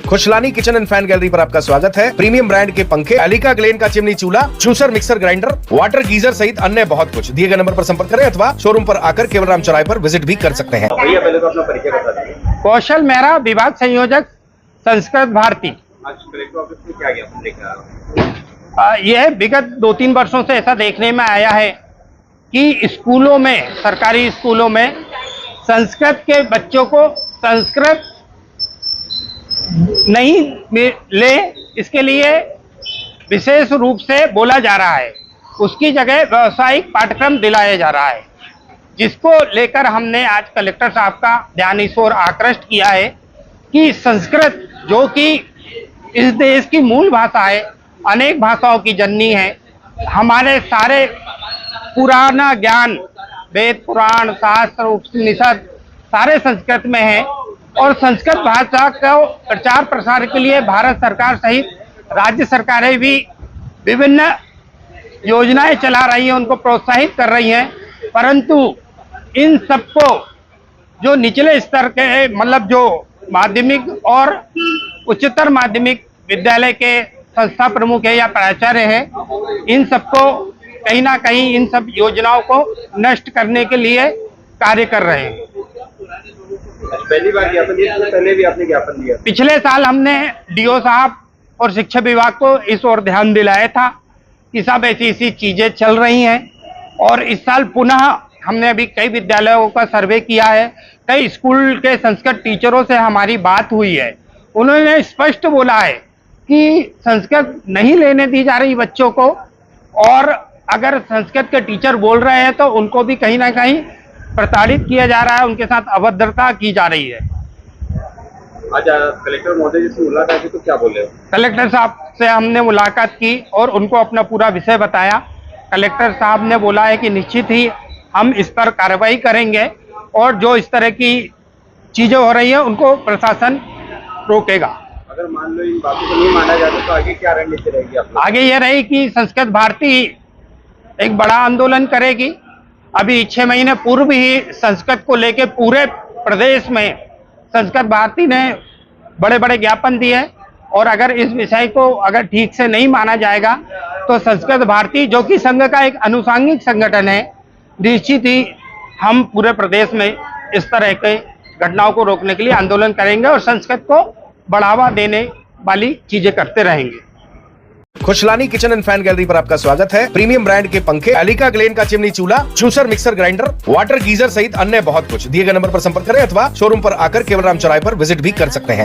Khushlani kitchen and fan gallery पर आपका स्वागत है। प्रीमियम ब्रांड के पंखे, एलिका ग्लेन का चिमनी चूल्हा, juicer, mixer grinder, water geyser सहित अन्य बहुत कुछ। दिए गए नंबर पर संपर्क करें अथवा शोरूम पर आकर केवलराम चौराहे पर विजिट भी कर सकते हैं। भैया पहले तो अपना परिचय बता दीजिए। कौशल मेहरा, विभाग संयोजक, संस्कृत भारती। आज कलेक्टर ऑफिस में क्या ज्ञापन लेकर आए? यह विगत 2-3 वर्षों से ऐसा देखने में आया है कि स्कूलों में, सरकारी स्कूलों में संस्कृत के बच्चों को संस्कृत नहीं ले, इसके लिए विशेष रूप से बोला जा रहा है। उसकी जगह व्यावसायिक पाठ्यक्रम दिलाया जा रहा है, जिसको लेकर हमने आज कलेक्टर साहब का ध्यान इस ओर आकृष्ट किया है कि संस्कृत, जो कि इस देश की मूल भाषा है, अनेक भाषाओं की जननी है, हमारे सारे पुराना ज्ञान, वेद, पुराण, शास्त्र, उपनिषद सारे संस्कृत में है। और संस्कृत भाषा को प्रचार प्रसार के लिए भारत सरकार सहित राज्य सरकारें भी विभिन्न योजनाएं चला रही हैं, उनको प्रोत्साहित कर रही हैं। परंतु इन सबको जो निचले स्तर के, मतलब जो माध्यमिक और उच्चतर माध्यमिक विद्यालय के संस्था प्रमुख है या प्राचार्य हैं, इन सबको कहीं ना कहीं इन सब योजनाओं को नष्ट करने के लिए कार्य कर रहे हैं। पहली बार ज्ञापन दिया, पहले भी आपने ज्ञापन दिया? पिछले साल हमने डीओ साहब और शिक्षा विभाग को इस ओर ध्यान दिलाया था कि सब ऐसी चीजें चल रही हैं। और इस साल पुनः हमने अभी कई विद्यालयों का सर्वे किया है, कई स्कूल के संस्कृत टीचरों से हमारी बात हुई है। उन्होंने स्पष्ट बोला है कि संस्कृत नहीं लेने दी जा रही बच्चों को, और अगर संस्कृत के टीचर बोल रहे हैं तो उनको भी कहीं ना कहीं प्रताड़ित किया जा रहा है, उनके साथ अभद्रता की जा रही है। आज कलेक्टर महोदय जी से मुलाकात की तो क्या बोले? कलेक्टर साहब से हमने मुलाकात की और उनको अपना पूरा विषय बताया। कलेक्टर साहब ने बोला है कि निश्चित ही हम इस पर कार्रवाई करेंगे और जो इस तरह की चीजें हो रही है उनको प्रशासन रोकेगा। अगर मान लो इन बातों को नहीं माना जाता तो आगे क्या रणनीति रहेगी आप? आगे ये रही कि संस्कृत भारती एक बड़ा आंदोलन करेगी। अभी 6 महीने पूर्व ही संस्कृत को लेके पूरे प्रदेश में संस्कृत भारती ने बड़े बड़े ज्ञापन दिए, और अगर इस विषय को अगर ठीक से नहीं माना जाएगा तो संस्कृत भारती, जो कि संघ का एक अनुषांगिक संगठन है, निश्चित ही हम पूरे प्रदेश में इस तरह के घटनाओं को रोकने के लिए आंदोलन करेंगे और संस्कृत को बढ़ावा देने वाली चीजें करते रहेंगे। Khushlani kitchen and fan gallery पर आपका स्वागत है। प्रीमियम ब्रांड के पंखे, एलिका ग्लेन का चिमनी चूल्हा, juicer, mixer grinder, water geyser सहित अन्य बहुत कुछ। दिए गए नंबर पर संपर्क करें अथवा शोरूम पर आकर केवलराम चौराहे पर विजिट भी कर सकते हैं।